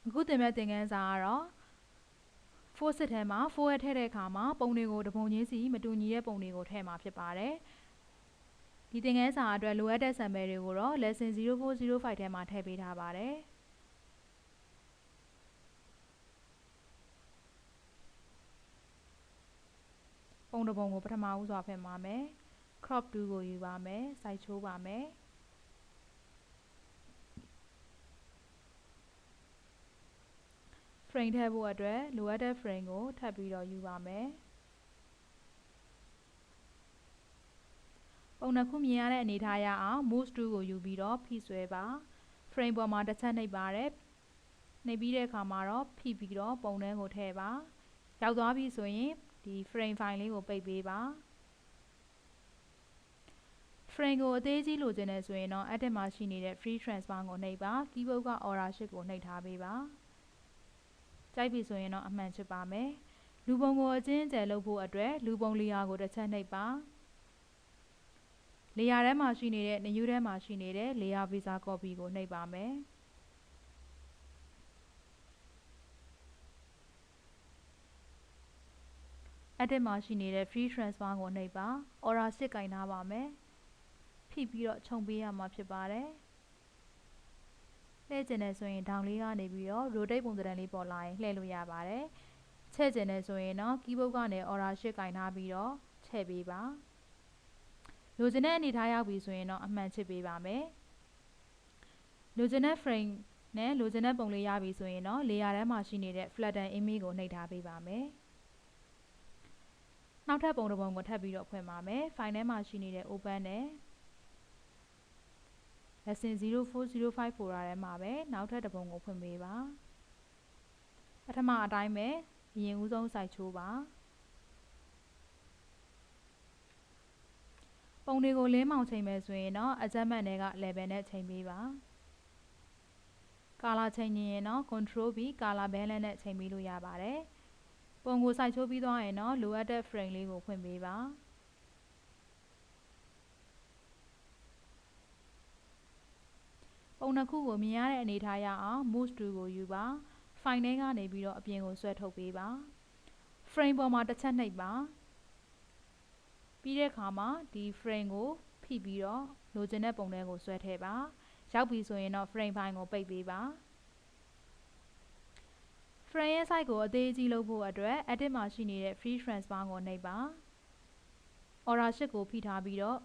အခုသင်မဲ့သင်ခန်းစာကတော့ 4 စစ်ထဲမှာ4ရက်ထည့်တဲ့အခါမှာပုံတွေကိုတပုံချင်းစီမတူညီတဲ့ပုံတွေကိုထည့်မှာဖြစ်ပါတယ်ဒီသင်ခန်းစာအတွက်လိုအပ်တဲ့ sample တွေကိုတော့ lesson 0405ထဲမှာထည့်ပေးထားပါတယ်ပုံတစ်ပုံကိုပထမဦးစွာဖွင့်ပါမယ် crop tool ကိုယူပါမယ်စိုက်ချိုးပါမယ်frame ထည့်ဖို့အတွက်လိုအပ်တဲ့ frame ကိုထပ်ပြီးတော့ယူပါမယ်ပုံနှစ်ခုမြင်ရတဲ့အနေထားရအောင် move tool ကိုယူပြီးတော့ဖိဆွဲပါ frame ပေါ်မှာတစ်ချက်နှိပ်ပါတယ်နှိပ်ပြီးတဲ့အခါမှာတော့ဖိပြီးတော့ပုံထဲကိုထည့်ပါရောက်သွားပြီဆိုရင်ဒီ frame file လေးကိုပိတ်ပေးပါ frame ကိုအသေးကြီးလိုချင်တယ်ဆိုရင်တော့ edit မှာရှိနေတဲ့ free transform ကိုနှိပ်ပါ keyboard က order shift ကိုနှိပ်ထားပေးပါကြိုက်ပြီဆိုရင်တော့အမှန်ချစ်ပါမယ်လူပုံကိုအကျဉ်းကျယ်လုပ်ဖို့အတွက်လူပုံ layer ကိုတစ်ချက်နှိပ်ပါ layer ထဲမှာရှိနေတဲ့ new ထဲမှာရှိနေတဲ့ layer visa copy ကိုနှိပ်ပါမယ်edit မှာရှိနေတဲ့ free transform ကိုနှိပ်ပါ order shift ကင်ထားပါမယ်ဖိပြီးတော့ခြုံပေးရမှာဖြစ်ပါတယ်လှည့်ကျင်တယ်ဆိုရင်ဒေါင်လေးကနေပြီးတော့ rotate ပုံစံလေးပေါ်လာရင်လှည့်လို့ရပါတယ်ချဲ့ကျင်တယ်ဆိုရင်တော့ keyboard ကနေ order shift ကင်ထားပြီးတော့ချဲ့ပေးပါလိုချင်တဲ့အနေထားရောက်ပြီဆိုရင်တော့အမှန်ချစ်ပေးပါမယ်လိုချင်တဲ့ frame နဲ့လိုချင်တဲ့ပုံလေးရပြီဆိုရင်တော့ layer ထဲမှာရှိနေတဲ့ flatten image ကိုနှိပ်ထားပေးပါမယ်နောက်ထပ်ပုံတစ်ပုံကိုထပ်ပြီးတော့ဖွင့်ပါမယ် file ထဲမှာရှိနေတဲ့ open နဲ့ lesson 0405 folder ထဲမှာပဲနောက်ထပ်တစ်ပုံကိုဖွင့်ပေးပါပထမအတိုင်းပဲအရင်ဦးဆုံးစိုက်ချိုးပါပုံတွေကိုလင်းမောင်ချိန်မယ်ဆိုရင်တော့ adjustment တွေက level နဲ့ချိန်ပေးပါ color ချိန်ရင်တော့ control ပြီး color balance နဲ့ချိန်ပေးလို့ရပါတယ်ပုံကိုစိုက်ချိုးပြီးသွားရင်တော့လိုအပ်တဲ့ frame လေးကိုဖွင့်ပေးပါပုံနှစ်ခုကိုမြင်ရတဲ့အနေထားရအောင် move tool ကိုယူပါ file ထဲကနေပြီးတော့အပြင်ကိုဆွဲထုတ်ပေးပါ frame ပေါ်မှာတစ်ချက်နှိပ်ပါပြီးတဲ့အခါမှာဒီ frame ကိုဖိပြီးတော့လိုချင်တဲ့ပုံထဲကိုဆွဲထည့်ပါရောက်ပြီဆိုရင်တော့ frame file ကိုပိတ်ပေးပါ frame ရဲ့ size ကိုအသေးကြီးလုပ်ဖို့အတွက် edit မှာရှိနေတဲ့ free transform ကိုနှိပ်ပါ order shift ကိုဖိထားပြီးတော့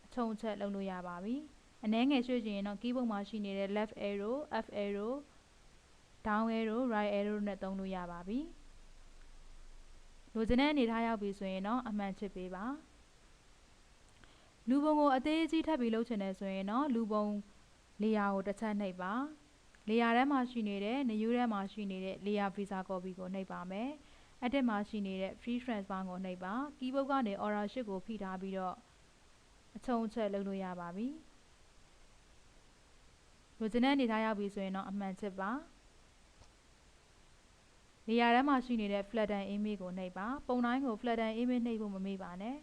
အချုံအချက်လုပ်လို့ရပါပြီအနည်းငယ်ရွှေ့ချင်ရင်တော့ keyboard မှာရှိနေတဲ့ left arrow up arrow down arrow right arrow နဲ့သုံးလို့ရပါပြီလိုချင်တဲ့အနေထားရောက်ပြီဆိုရင်တော့အမှန်ချစ်ပေးပါလူပုံကိုအသေးကြီးထပ်ပြီးလုပ်ချင်တယ်ဆိုရင်တော့လူပုံ layer ကိုတစ်ချက်နှိပ်ပါ layer ထဲမှာရှိနေတဲ့ new ထဲမှာရှိနေတဲ့ layer visa copy ကိုနှိပ်ပါမယ် edit မှာရှိနေတဲ့ free transform ကိုနှိပ်ပါ keyboard ကနေ order shift ကိုဖိထားပြီးတော့အချုံအချက်လုပ်လို့ရပါပြီလိုချင်တဲ့အနေထားရောက်ပြီဆိုရင်တော့အမှန်ချစ်ပါ layer ထဲမှာရှိနေတဲ့ flatten image ကိုနှိပ်ပါပုံတိုင်းကို flatten image နှိပ်ဖို့မမေ့ပါနဲ့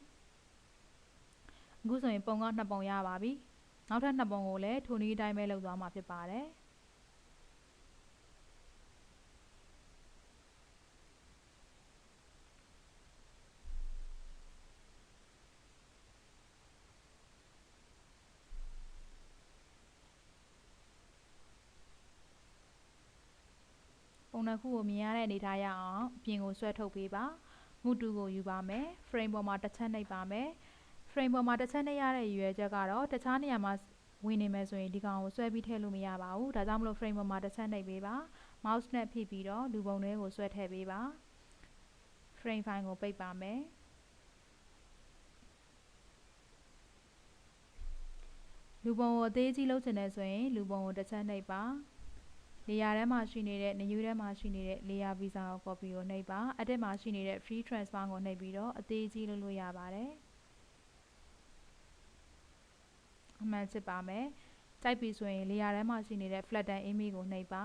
အခုဆိုရင်ပုံက2ပုံရပါပြီနောက်ထပ်2ပုံကိုလည်းထိုနည်းအတိုင်းပဲလုပ်သွားမှာဖြစ်ပါတယ်ပုံနှစ်ခုကိုမြင်ရတဲ့အနေထားရအောင်အပြင်ကိုဆွဲထုတ်ပေးပါ move tool ကိုယူပါမယ် frame ပေါ်မှာတစ်ချက်နှိပ်ပါမယ် frame ပေါ်မှာတစ်ချက်နှိပ်ရတဲ့ရည်ရွယ်ချက်ကတော့တခြားနေရာမှာဝင်နေမယ်ဆိုရင်ဒီကောင်ကိုဆွဲပြီးထည့်လို့မရပါဘူးဒါကြောင့်မလို့ frame ပေါ်မှာတစ်ချက်နှိပ်ပေးပါ mouse နဲ့ဖိပြီးတော့လူပုံတွေကိုဆွဲထည့်ပေးပါ frame file ကိုပိတ်ပါမယ်လူပုံကိုအသေးကြီးလုပ်ချင်တယ်ဆိုရင်လူပုံကိုတစ်ချက်နှိပ်ပါlayer ထဲမှာရှိနေတဲ့ new ထဲမှာရှိနေတဲ့ layer visa copy ကိုနှိပ်ပါ edit မှာရှိနေတဲ့ free transform ကိုနှိပ်ပြီးတော့အသေးကြီးလုပ်လို့ရပါတယ်အမှန်ချစ်ပါမယ်ကြိုက်ပြီဆိုရင် layer ထဲမှာရှိနေတဲ့ flatten image ကိုနှိပ်ပါ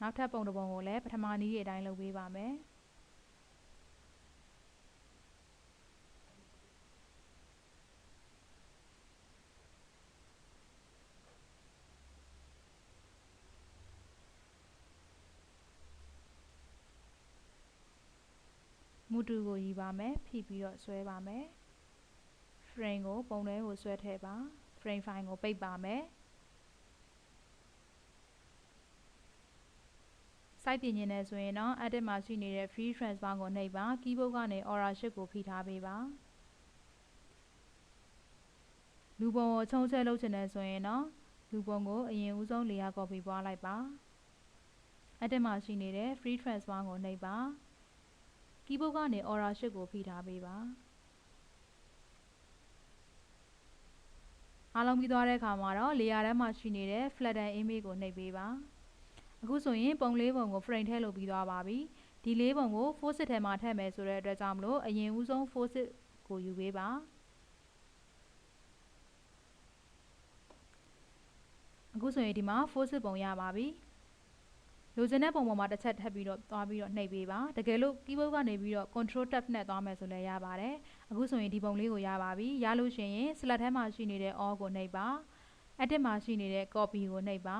နောက်ထပ်ပုံတစ်ပုံကိုလည်းပထမနည်းအတိုင်းလုပ်ပေးပါမယ် မှုတူကိုယူပါမယ်ဖိပြီးတော့ဆွဲပါမယ် frame ကိုပုံထဲကိုဆွဲထည့်ပါ frame file ကိုပိတ်ပါမယ်စိုက်တင်ခြင်းနဲ့ဆိုရင်တော့ edit မှာရှိနေတဲ့ free transfer ကိုနှိပ်ပါ keyboard ကနေ aura shift ကိုဖိထားပေးပါလူပုံကိုချုံးဆဲလုပ်ချင်တယ်ဆိုရင်တော့လူပုံကိုအရင်ဦးဆုံး layer copy ပွားလိုက်ပါ edit မှာရှိနေတဲ့ free transfer ကိုနှိပ်ပါ keyboard ကနေ aura shift ကိုဖိထားပေးပါအားလုံးပြီးသွားတဲ့အခါမှာတော့ layer ထဲမှာရှိနေတဲ့ flatten image ကိုနှိပ်ပေးပါအခုဆိုရင်ပုံလေးပုံကို frame ထဲလုပ်ပြီးသွားပါပြီဒီလေးပုံကို focus ထဲမှာထည့်မယ်ဆိုတဲ့အတွက်ကြောင့်မလို့အရင်ဦးဆုံး focus ကိုယူပေးပါအခုဆိုရင်ဒီမှာ focus ပုံရပါပြီလိုချင်တဲ့ပုံပေါ်မှာတစ်ချက်ထပ်ပြီးတော့သွားပြီးတော့နှိပ်ပေးပါတကယ်လို့ keyboard ကနေပြီးတော့ control tab နဲ့သွားမယ်ဆိုလည်းရပါတယ်အခုဆိုရင်ဒီပုံလေးကိုရပါပြီရလို့ရှိရင် select ထဲမှာရှိနေတဲ့ all ကိုနှိပ်ပါ edit မှာရှိနေတဲ့ copy ကိုနှိပ်ပါ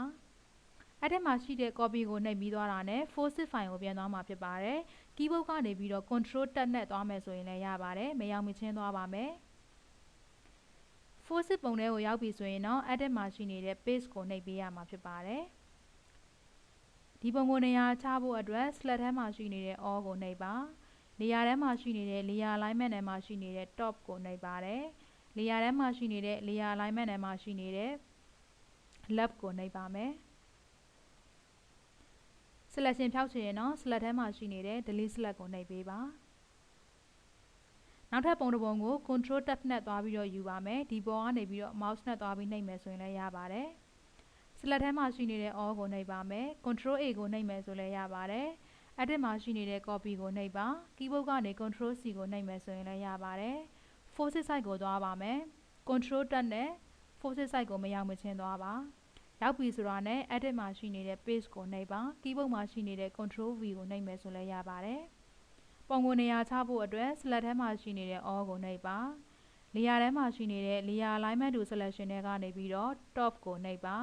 edit မှာရှိတဲ့ copy ကိုနှိပ်ပြီးသွားတာနဲ့ focus file ကိုပြန်သွားမှာဖြစ်ပါတယ် keyboard ကနေပြီးတော့ control tab နဲ့သွားမယ်ဆိုရင်လည်းရပါတယ်မရောက်မချင်းသွားပါမယ် focus ပုံထဲကိုရောက်ပြီဆိုရင်တော့ edit မှာရှိနေတဲ့ paste ကိုနှိပ်ပေးရမှာဖြစ်ပါတယ်ဒီပုံကိုနေရာချဖို့အတွက် select ထဲမှာရှိနေတဲ့ all ကိုနှိပ်ပါ layer ထဲမှာရှိနေတဲ့ layer alignment ထဲမှာရှိနေတဲ့ top ကိုနှိပ်ပါတယ် layer ထဲမှာရှိနေတဲ့ layer alignment ထဲမှာရှိနေတဲ့ left ကိုနှိပ်ပါမယ် selection ဖြောက်ချင်ရင်တော့ select ထဲမှာရှိနေတဲ့ delete select ကိုနှိပ်ပေးပါနောက်ထပ်ပုံတစ်ပုံကို control tab နဲ့သွားပြီးတော့ယူပါမယ်ဒီပေါ်ကနေပြီးတော့ mouse နဲ့သွားပြီးနှိပ်မယ်ဆိုရင်လည်းရပါတယ် select ထဲမှာရှိနေတဲ့ all ကိုနှိပ်ပါမယ် control A ကိုနှိပ်မယ်ဆိုလည်းရပါတယ် edit မှာရှိနေတဲ့ copy ကိုနှိပ်ပါ keyboard ကနေ control C ကိုနှိပ်မယ်ဆိုရင်လည်းရပါတယ် focus site ကိုသွားပါမယ် control tab နဲ့ focus site ကိုမရောက်မချင်းသွားပါရောက်ပြီဆိုတာနဲ့ edit မှာရှိနေတဲ့ page ကိုနှိပ်ပါ keyboard မှာရှိနေတဲ့ control V ကိုနှိပ်မယ်ဆိုလည်းရပါတယ်ပုံကိုနေရာချဖို့အတွက် select ထဲမှာရှိနေတဲ့ all ကိုနှိပ်ပါ layer ထဲမှာရှိနေတဲ့ layer alignment to selection ထဲကနေပြီးတော့ top ကိုနှိပ်ပါ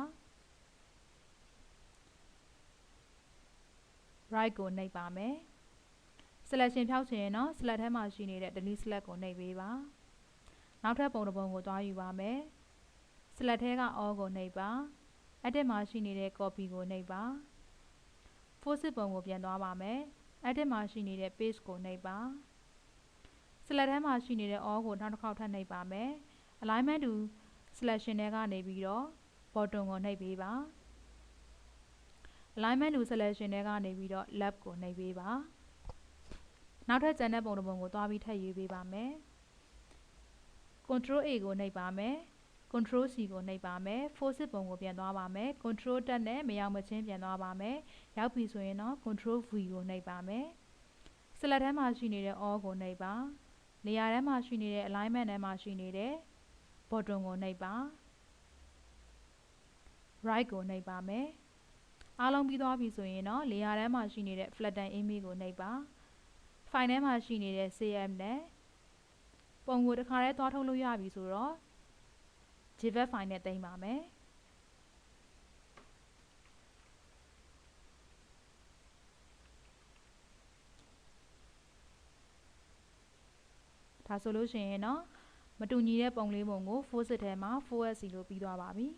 right ကိုနှိပ်ပါမယ် selection ဖြောက်ချင်ရင်တော့ select ထဲမှာရှိနေတဲ့ delete select ကိုနှိပ်ပေးပါနောက်ထပ်ပုံတစ်ပုံကိုသွားယူပါမယ် select ထဲက all ကိုနှိပ်ပါ edit မှာရှိနေတဲ့ copy ကိုနှိပ်ပါ focus ပုံကိုပြန်သွားပါမယ် edit မှာရှိနေတဲ့ page ကိုနှိပ်ပါ select ထဲမှာရှိနေတဲ့ all ကိုနောက်တစ်ခေါက်ထပ်နှိပ်ပါမယ် alignment to selection ထဲကနေပြီးတော့ bottom ကိုနှိပ်ပေးပါ alignment to selection ထဲကနေပြီးတော့ left ကိုနှိပ်ပေးပါနောက်ထပ်ကျန်တဲ့ပုံတစ်ပုံကိုသွားပြီးထပ်ယူပေးပါမယ် control A ကိုနှိပ်ပါမယ် control C ကိုနှိပ်ပါမယ် focus ပုံကိုပြန်သွားပါမယ် control tab နဲ့မရောက်မချင်းပြန်သွားပါမယ်ရောက်ပြီဆိုရင်တော့ control V ကိုနှိပ်ပါမယ် select ထဲမှာရှိနေတဲ့ all ကိုနှိပ်ပါ layer ထဲမှာရှိနေတဲ့ alignment ထဲမှာရှိနေတဲ့ bottom ကိုနှိပ်ပါ right ကိုနှိပ်ပါမယ်အားလုံးပြီးသွားပြီဆိုရင်တော့ layer ထဲမှာရှိနေတဲ့ flatten image ကိုနှိပ်ပါ file ထဲမှာရှိနေတဲ့ save နဲ့ပုံကိုတစ်ခါတည်းသွားထုတ်လို့ရပြီဆိုတော့ JPEG file နဲ့သိမ်းပါမယ်ဒါဆိုလို့ရှိရင်တော့မတူညီတဲ့ပုံလေးပုံကို focus ထဲမှာ 4SC လို့ပြီးသွားပါပြီ